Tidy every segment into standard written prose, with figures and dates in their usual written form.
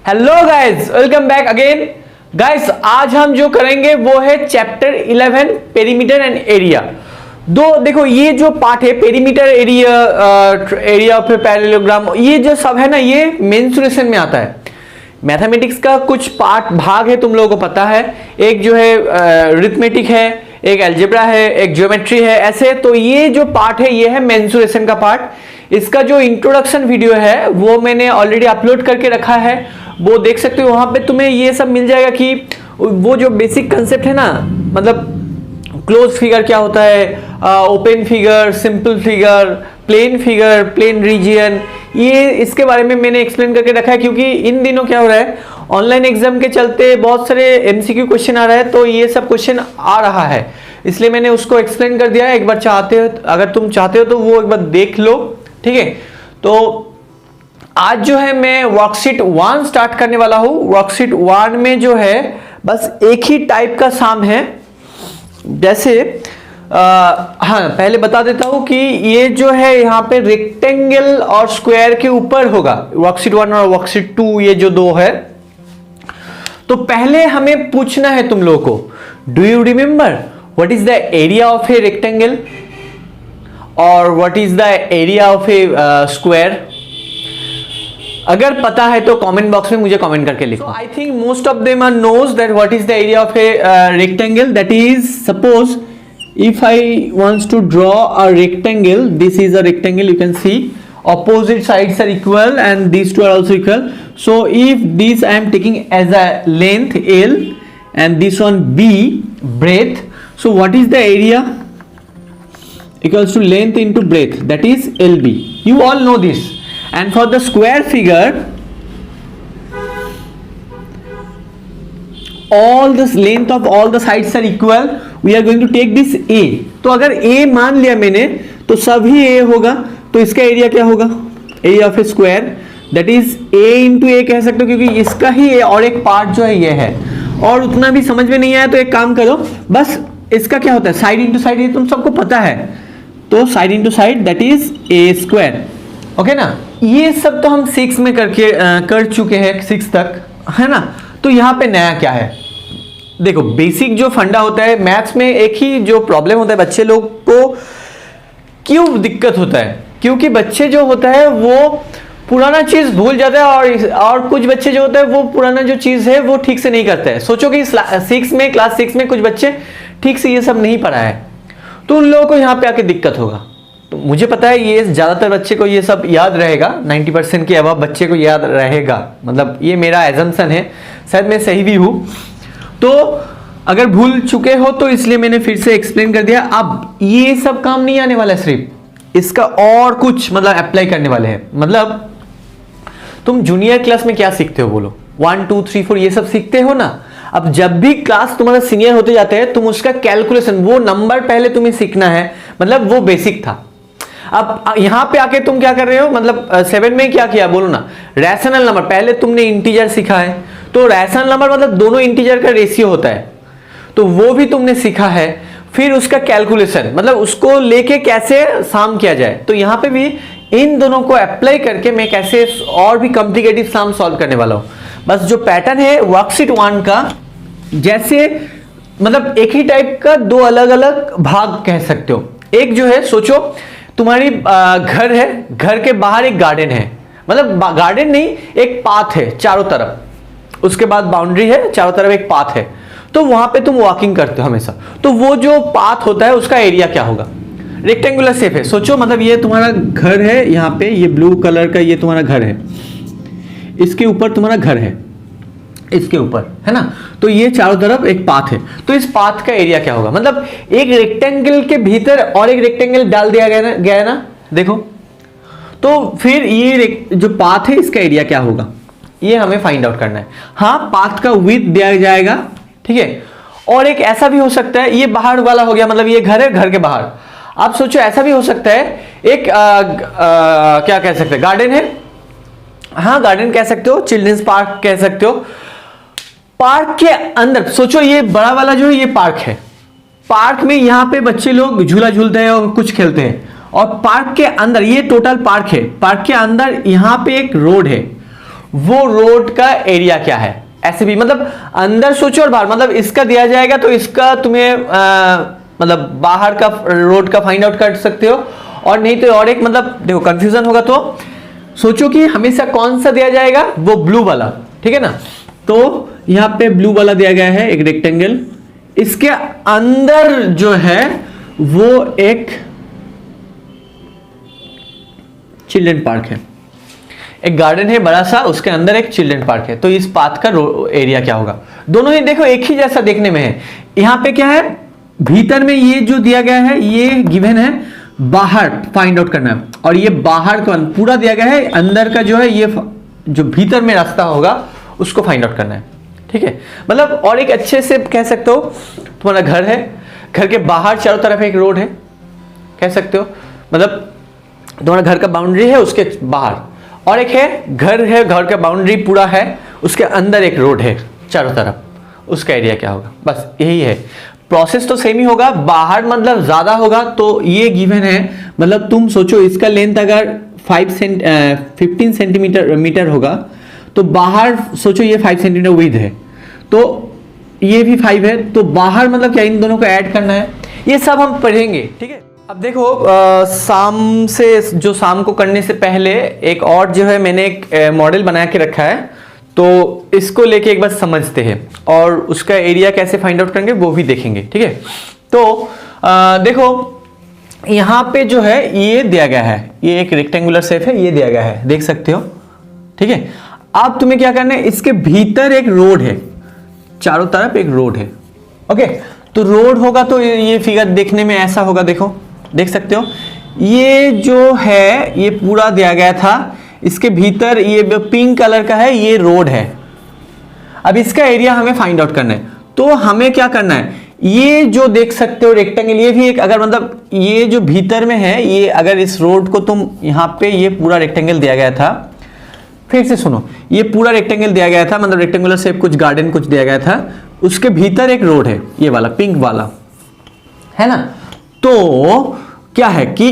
Hello guys, welcome back again. Guys, आज हम जो करेंगे वो है चैप्टर 11 पेरीमीटर एंड एरिया। देखो ये जो पार्ट है पेरीमीटर एरिया ऑफ पैरेललोग्राम, ये जो सब है ना, ये मेंसुरेशन में आता है। मैथमेटिक्स का कुछ भाग है, तुम लोगों को पता है। एक जो है अरिथमेटिक है, एक अलजेब्रा है, एक ज्योमेट्री है, ऐसे। तो ये जो पार्ट है ये है मेंसुरेशन का पार्ट। इसका जो इंट्रोडक्शन वीडियो है वो मैंने ऑलरेडी अपलोड करके रखा है, वो देख सकते हो। वहां पे तुम्हें ये सब मिल जाएगा कि वो जो बेसिक कंसेप्ट है ना, मतलब क्लोज फिगर क्या होता है, open figure, simple figure, plane region, ये इसके बारे में मैंने एक्सप्लेन करके रखा है। क्योंकि इन दिनों क्या हो रहा है, ऑनलाइन एग्जाम के चलते बहुत सारे एमसीक्यू क्वेश्चन आ रहा है, तो ये सब क्वेश्चन आ रहा है, इसलिए मैंने उसको एक्सप्लेन कर दिया है। एक बार अगर तुम चाहते हो तो वो एक बार देख लो, ठीक है। तो आज जो है मैं वर्कशीट 1 स्टार्ट करने वाला हूं। वर्कशीट 1 में जो है बस एक ही टाइप का सम है। जैसे हाँ, पहले बता देता हूं कि ये जो है यहाँ पे रेक्टेंगल और स्क्वायर के ऊपर होगा। वर्कशीट 1 और वर्कशीट 2 ये जो दो है, तो पहले हमें पूछना है तुम लोगों को, do you remember what is the area of a rectangle और what is the area of a square? अगर पता है तो कमेंट बॉक्स में मुझे कमेंट करके लिखो। I think most of them are knows that what is the area of a rectangle. That is, suppose if I wants to draw a rectangle, this is a rectangle, you can see opposite sides are equal and these two are also equal. So if this I am taking as a length L and this one B breadth, so what is the area? Equals to length into breadth, that is LB. You all know this. And for the square figure, all this length of all the sides are equal, we are going to take this A. तो अगर A मान लिया मैंने तो सभी A होगा, तो इसका एरिया क्या होगा? Area of a square, that is A into A कह सकते हो, क्योंकि इसका ही A और एक पार्ट जो है ये है। और उतना भी समझ में नहीं आया तो एक काम करो, बस इसका क्या होता है, साइड इंटू साइड, ये तुम सबको पता है। तो side into side that is A square, okay ना। ये सब तो हम 6 में कर चुके हैं, 6 तक, है ना। तो यहाँ पे नया क्या है, देखो बेसिक जो फंडा होता है मैथ्स में, एक ही जो प्रॉब्लम होता है बच्चे लोग को क्यों दिक्कत होता है, क्योंकि बच्चे जो होता है वो पुराना चीज भूल जाता है, और कुछ बच्चे जो होता है वो पुराना जो चीज है वो ठीक से नहीं करते हैं। सोचो कि क्लास 6 में कुछ बच्चे ठीक से ये सब नहीं पढ़ा है, तो उन लोगों को यहाँ पे आके दिक्कत होगा। तो मुझे पता है ये ज्यादातर बच्चे को ये सब याद रहेगा, 90% के अबव बच्चे को याद रहेगा, मतलब ये मेरा एजम्पशन है, शायद मैं सही भी हूं। तो अगर भूल चुके हो तो इसलिए मैंने फिर से एक्सप्लेन कर दिया। अब ये सब काम नहीं आने वाला है, सिर्फ इसका और कुछ मतलब अप्लाई करने वाले हैं। मतलब तुम जूनियर क्लास में क्या सीखते हो, बोलो 1 2 3 4 ये सब सीखते हो ना। अब जब भी क्लास तुम्हारा सीनियर होते जाते हैं, तुम उसका कैलकुलेशन, वो नंबर पहले तुम्हें सीखना है, मतलब वो बेसिक था। अब यहां पे आके तुम क्या कर रहे हो, मतलब 7 में क्या किया बोलो ना, रैशनल नंबर। पहले तुमने इंटीजर सीखा है, तो रैशनल नंबर मतलब दोनों इंटीजर का रेशियो होता है, तो वो भी तुमने सीखा है। फिर उसका कैलकुलेशन, मतलब उसको लेके कैसे सम किया जाए, तो यहाँ पे भी इन दोनों को अप्लाई करके मैं कैसे और भी कॉम्प्लिकेटेड सम सॉल्व करने वाला हूँ। बस जो पैटर्न है वर्कशीट 1 का, जैसे मतलब एक ही टाइप का दो अलग अलग भाग कह सकते हो। एक जो है, सोचो तुम्हारी घर है, घर के बाहर एक गार्डन है, मतलब गार्डन नहीं, एक पाथ है चारों तरफ, उसके बाद बाउंड्री है, चारों तरफ एक पाथ है, तो वहां पे तुम वॉकिंग करते हो हमेशा। तो वो जो पाथ होता है उसका एरिया क्या होगा? रेक्टेंगुलर शेप है, सोचो मतलब ये तुम्हारा घर है, यहाँ पे ये ब्लू कलर का ये तुम्हारा घर है, इसके ऊपर तुम्हारा घर है, इसके ऊपर, है ना। तो ये चारों तरफ एक पाथ है, तो इस पाथ का एरिया क्या होगा? मतलब एक रेक्टेंगल के भीतर और एक रेक्टेंगल डाल दिया गया है ना, देखो। तो फिर ये जो पाथ है इसका एरिया क्या होगा, ये हमें फाइंड आउट करना है। हाँ, पाथ का विड्थ दिया जाएगा, ठीक है। और एक ऐसा भी हो सकता है, ये बाहर वाला हो गया, मतलब ये घर है, घर के बाहर। आप सोचो ऐसा भी हो सकता है, एक क्या कह सकते हैं, गार्डन है, हाँ गार्डन कह सकते हो, चिल्ड्रंस पार्क कह सकते हो। पार्क के अंदर सोचो ये बड़ा वाला जो है ये पार्क है, पार्क में यहाँ पे बच्चे लोग झूला झूलते हैं और कुछ खेलते हैं, और पार्क के अंदर ये टोटल पार्क है, पार्क के अंदर यहाँ पे एक रोड है, वो रोड का एरिया क्या है। ऐसे भी मतलब अंदर सोचो और बाहर, मतलब इसका दिया जाएगा तो इसका तुम्हें मतलब बाहर का रोड का फाइंड आउट कर सकते हो, और नहीं तो और एक मतलब देखो कंफ्यूजन होगा तो सोचो कि हमेशा कौन सा दिया जाएगा, वो ब्लू वाला, ठीक है ना। तो यहां पे ब्लू वाला दिया गया है एक रेक्टेंगल, इसके अंदर जो है वो एक चिल्ड्रन पार्क है, एक गार्डन है बड़ा सा, उसके अंदर एक चिल्ड्रन पार्क है। तो इस पाथ का एरिया क्या होगा। दोनों ही देखो एक ही जैसा देखने में है। यहां पे क्या है, भीतर में ये जो दिया गया है ये गिवन है, बाहर फाइंड आउट करना है, और ये बाहर का पूरा दिया गया है, अंदर का जो है ये जो भीतर में रास्ता होगा उसको फाइंड आउट करना है, ठीक है। मतलब और एक अच्छे से कह सकते हो, तुम्हारा घर है, घर के बाहर चारों तरफ एक रोड है, कह सकते हो, मतलब तुम्हारा घर का बाउंड्री है उसके बाहर, और एक है घर का बाउंड्री पूरा है, उसके अंदर एक रोड है चारों तरफ, उसका एरिया क्या होगा। बस यही है, प्रोसेस तो सेम ही होगा, बाहर मतलब ज्यादा होगा तो ये गिवन है, मतलब तुम सोचो इसका लेंथ अगर 15 सेंटीमीटर होगा तो बाहर सोचो ये 5 सेंटीमीटर विड्थ है, तो ये भी 5 है, तो बाहर मतलब क्या इन दोनों को ऐड करना है, ये सब हम पढ़ेंगे, ठीक है। अब देखो शाम को करने से पहले एक और जो है मैंने एक मॉडल बना के रखा है, तो इसको लेके एक बार समझते हैं और उसका एरिया कैसे फाइंड आउट करेंगे वो भी देखेंगे, ठीक है। तो देखो यहाँ पे जो है ये दिया गया है, ये एक रेक्टेंगुलर शेप है, ये दिया गया है, देख सकते हो, ठीक है। अब तुम्हें क्या करना है, इसके भीतर एक रोड है, चारों तरफ एक रोड है, ओके। तो रोड होगा तो ये फिगर देखने में ऐसा होगा, देखो देख सकते हो, ये जो है ये पूरा दिया गया था, इसके भीतर ये पिंक कलर का है, ये रोड है। अब इसका एरिया हमें फाइंड आउट करना है, तो हमें क्या करना है, ये जो देख सकते हो रेक्टेंगल, ये भी एक अगर मतलब ये जो भीतर में है, ये अगर इस रोड को तुम यहाँ पे ये पूरा रेक्टेंगल दिया गया था, फिर से सुनो, ये पूरा रेक्टेंगल दिया गया था, मतलब रेक्टेंगुलर शेप कुछ गार्डन कुछ दिया गया था, उसके भीतर एक रोड है, ये वाला पिंक वाला है ना। तो क्या है कि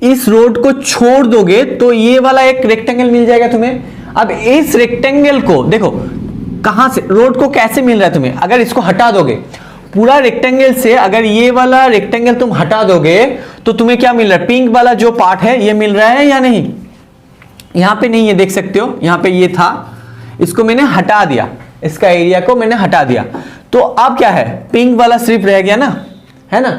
इस रोड को छोड़ दोगे तो ये वाला एक रेक्टेंगल मिल जाएगा तुम्हें। अब इस रेक्टेंगल को देखो कहां से, रोड को कैसे मिल रहा है तुम्हें, अगर इसको हटा दोगे पूरा रेक्टेंगल से, अगर ये वाला रेक्टेंगल तुम हटा दोगे तो तुम्हें क्या मिल रहा है, पिंक वाला जो पार्ट है ये मिल रहा है या नहीं। यहां पे नहीं है, देख सकते हो, यहां पे ये था, इसको मैंने हटा दिया, इसका एरिया को मैंने हटा दिया, तो अब क्या है, पिंक वाला सिर्फ रह गया ना, है ना।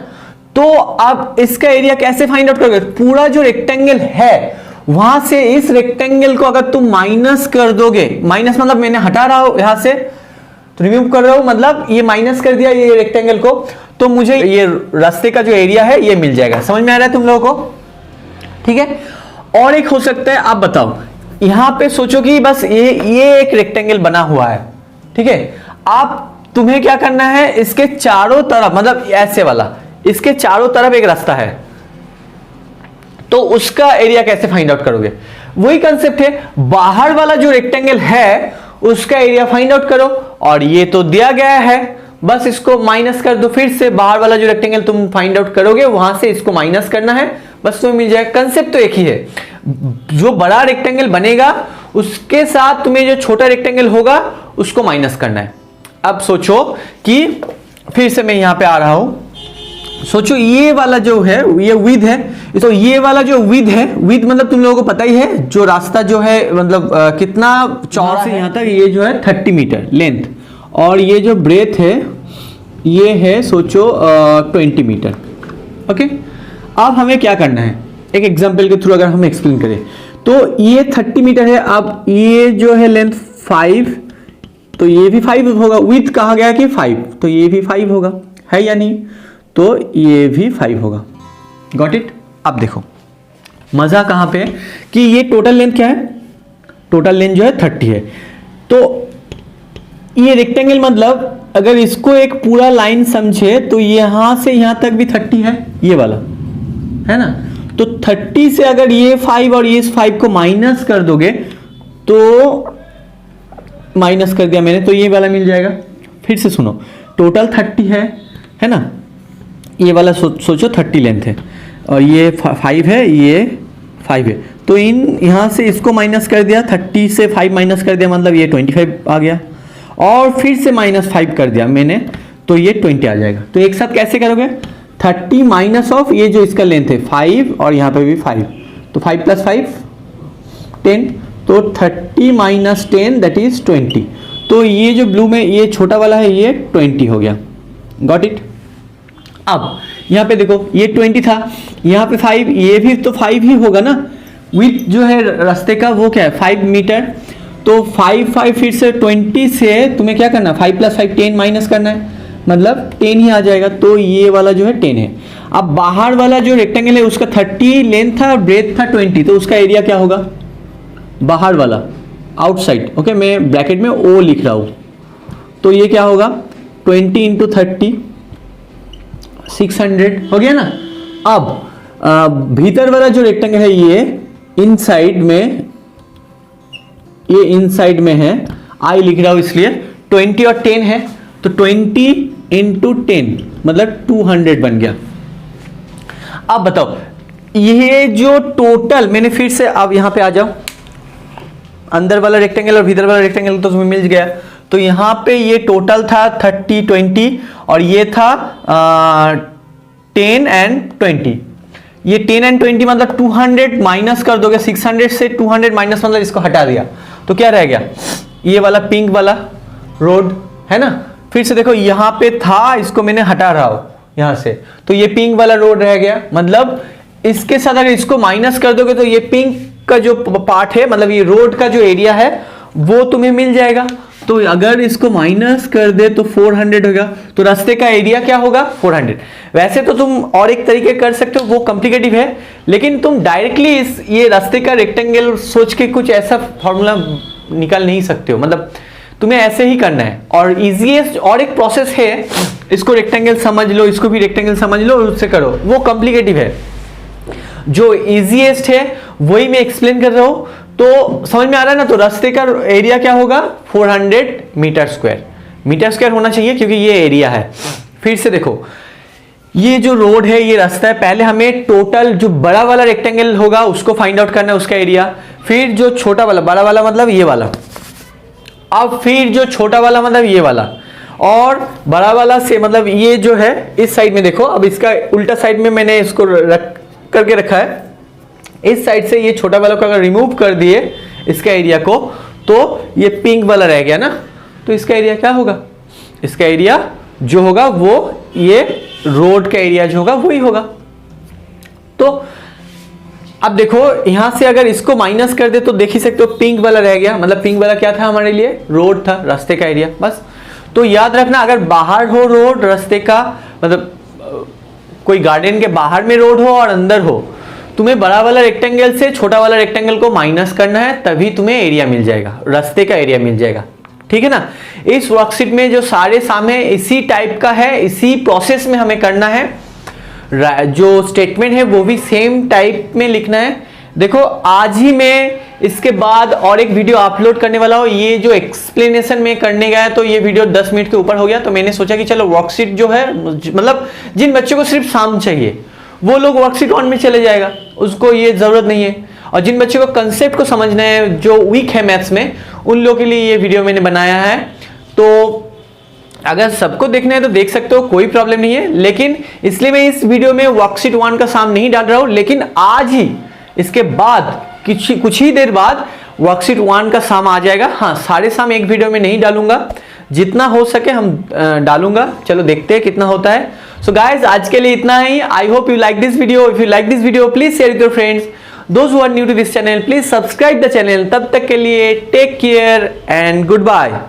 तो अब इसका एरिया कैसे फाइंड आउट करोगे, पूरा जो रेक्टेंगल है वहां से इस रेक्टेंगल को अगर तुम माइनस कर दोगे, माइनस मतलब मैंने हटा रहा हूं यहां से, तो रिमूव कर रहा हूं, मतलब ये माइनस कर दिया ये रेक्टेंगल को, तो मुझे ये रास्ते का जो एरिया है ये मिल जाएगा। समझ में आ रहा है तुम लोगों को, ठीक है। और एक हो सकता है, आप बताओ, यहां पे सोचो कि बस ये एक रेक्टेंगल बना हुआ है, ठीक है। आप तुम्हें क्या करना है, इसके चारों तरफ मतलब ऐसे वाला, इसके चारों तरफ एक रास्ता है, तो उसका एरिया कैसे फाइंड आउट करोगे, वही कंसेप्ट है, बाहर वाला जो रेक्टेंगल है उसका एरिया फाइंड आउट करो, और ये तो दिया गया है, बस इसको माइनस कर दो, फिर से बाहर वाला जो रेक्टेंगल तुम फाइंड आउट करोगे वहां से इसको माइनस करना है, बस तुम्हें मिल जाएगा। कंसेप्ट तो एक ही है, जो बड़ा रेक्टेंगल बनेगा उसके साथ तुम्हें जो छोटा रेक्टेंगल होगा उसको माइनस करना है। अब सोचो कि फिर से मैं यहां पे आ रहा हूं, सोचो ये वाला जो है ये विड्थ है, तो ये वाला जो विड्थ है, विड्थ मतलब तुम लोगों को पता ही है, जो रास्ता जो है मतलब कितना चौड़ा है, यहां तक ये जो है 30 मीटर लेंथ, और ये जो ब्रेथ है ये है सोचो 20 मीटर, ओके। अब हमें क्या करना है, एक एग्जांपल के थ्रू अगर हम एक्सप्लेन करें, तो ये 30 मीटर है, अब ये जो है लेंथ 5, तो ये भी 5 होगा, विड्थ कहा गया कि 5, तो ये भी 5 होगा, है या नहीं, तो ये भी 5 होगा, गॉट इट। अब देखो मजा कहां पे है कि ये टोटल लेंथ क्या है, टोटल लेंथ जो है 30 है, तो ये रेक्टेंगल मतलब अगर इसको एक पूरा लाइन समझे तो यहां से यहां तक भी 30 है, ये वाला है ना, तो 30 से अगर ये 5 और ये 5 को माइनस कर दोगे, तो माइनस कर दिया मैंने, तो ये वाला मिल जाएगा। फिर से सुनो, टोटल 30 है ना, ये वाला सोचो 30 लेंथ है, और ये 5 है, ये 5 है, तो यहाँ से इसको माइनस कर दिया, 30 से 5 माइनस कर दिया, मतलब ये 25 आ गया, और फिर से -5 कर दिया मैंने, तो ये 20 आ जाएगा। तो एक साथ कैसे करोगे, 30 माइनस ऑफ ये जो इसका लेंथ है 5 और यहाँ पे भी 5, तो 5 + 5 10, तो 30 माइनस 10 दैट इज 20। तो ये जो ब्लू में ये छोटा वाला है ये 20 हो गया। Got it. अब यहाँ पे देखो ये 20 था, यहाँ पे 5, ये भी तो 5 ही होगा ना। विथ जो है रास्ते का वो क्या है 5 मीटर, तो 5 फिर से 20 से तुम्हें क्या करना है 5 + 5 10 माइनस करना है, मतलब 10 ही आ जाएगा। तो ये वाला जो है 10 है। अब बाहर वाला जो रेक्टेंगल है उसका 30 लेंथ था, ब्रेथ था 20, तो उसका एरिया क्या होगा, बाहर वाला आउटसाइड, ओके मैं ब्रैकेट में ओ लिख रहा हूं, तो ये क्या होगा 20 × 30 600 हो गया ना। अब भीतर वाला जो रेक्टेंगल है ये इनसाइड में है, आई लिख रहा हूं इसलिए 20 और 10 है, तो 20 × 10 मतलब 200 बन गया। अब बताओ ये जो टोटल मैंने फिर से, अब यहां पे आ जाओ, अंदर वाला रेक्टेंगल और भीतर वाला रेक्टेंगल तो तुम्हें मिल गया। तो यहां पे ये टोटल था 30 20 और ये था 10 and 20। ये 10 and 20 मतलब 200 माइनस कर दोगे, 600 से 200 माइनस मतलब इसको हटा दिया, तो क्या रह गया ये वाला पिंक वाला रोड है ना। फिर से देखो यहां पे था, इसको मैंने हटा रहा हूं यहां से, तो ये पिंक वाला रोड रह गया। मतलब इसके साथ अगर इसको माइनस कर दोगे तो ये पिंक का जो पार्ट है, मतलब ये रोड का जो एरिया है वो तुम्हें मिल जाएगा। तो अगर इसको माइनस कर दे तो 400 होगा, तो रास्ते का एरिया क्या होगा 400। वैसे तो तुम और एक तरीके कर सकते हो, वो कॉम्प्लिकेटिव है, लेकिन तुम डायरेक्टली ये रास्ते का रेक्टेंगल सोच के कुछ ऐसा फॉर्मूला निकाल नहीं सकते हो, मतलब तुम्हें ऐसे ही करना है। और इजीएस्ट और एक प्रोसेस है, इसको रेक्टेंगल समझ लो, इसको भी रेक्टेंगल समझ लो, उससे करो, वो कॉम्प्लिकेटिव है। जो इजीएस्ट है वही मैं एक्सप्लेन कर रहा हूं, तो समझ में आ रहा है ना। तो रास्ते का एरिया क्या होगा 400 मीटर स्क्वायर होना चाहिए, क्योंकि ये एरिया है। फिर से देखो ये जो रोड है, ये रास्ता है, पहले हमें टोटल जो बड़ा वाला रेक्टेंगल होगा उसको फाइंड आउट करना है, उसका एरिया, फिर जो छोटा वाला, बड़ा वाला मतलब ये वाला, अब फिर जो छोटा वाला मतलब ये वाला, और बड़ा वाला से मतलब ये जो है इस साइड में देखो, अब इसका उल्टा साइड में मैंने इसको करके रखा है, इस साइड से ये छोटा वाला को अगर रिमूव कर दिए इसका एरिया को, तो ये पिंक वाला रह गया ना। तो इसका एरिया क्या होगा, इसका एरिया जो होगा वो ये रोड का एरिया जो होगा वही होगा। तो अब देखो यहां से अगर इसको माइनस कर दे तो देख ही सकते हो पिंक वाला रह गया, मतलब पिंक वाला क्या था हमारे लिए, रोड था, रास्ते का एरिया, बस। तो याद रखना अगर बाहर हो रोड रास्ते का, मतलब कोई गार्डन के बाहर में रोड हो और अंदर हो, तुम्हें बड़ा वाला रेक्टेंगल से छोटा वाला रेक्टेंगल को माइनस करना है, तभी तुम्हें एरिया मिल जाएगा, रास्ते का एरिया मिल जाएगा, ठीक है ना। इस वर्कशीट में जो सारे साम है इसी टाइप का है, इसी प्रोसेस में हमें करना है, जो स्टेटमेंट है वो भी सेम टाइप में लिखना है। देखो आज ही मैं इसके बाद और एक वीडियो अपलोड करने वाला हूँ, ये जो एक्सप्लेनेशन में करने गया तो ये वीडियो 10 मिनट के ऊपर हो गया, तो मैंने सोचा कि चलो वर्कशीट जो है, मतलब जिन बच्चों को सिर्फ साम चाहिए वो लोग वर्कशीट 1 में चले जाएगा, उसको ये जरूरत नहीं है। और जिन बच्चों को कंसेप्ट को समझना है, जो वीक है मैथ्स में, उन लोगों के लिए ये वीडियो मैंने बनाया है। तो अगर सबको देखना है तो देख सकते हो, कोई प्रॉब्लम नहीं है, लेकिन इसलिए मैं इस वीडियो में वर्कशीट 1 का साम नहीं डाल रहा हूं, लेकिन आज ही इसके बाद कुछ ही देर बाद वर्कशीट 1 का साम आ जाएगा। हाँ, सारे साम एक वीडियो में नहीं डालूंगा, जितना हो सके हम डालूंगा, चलो देखते हैं कितना होता है। सो गाइज आज के लिए इतना ही। I hope you like this video. If you like this video please share with your friends. Those who are new to this channel please subscribe the channel. तब तक के लिए take care and good bye.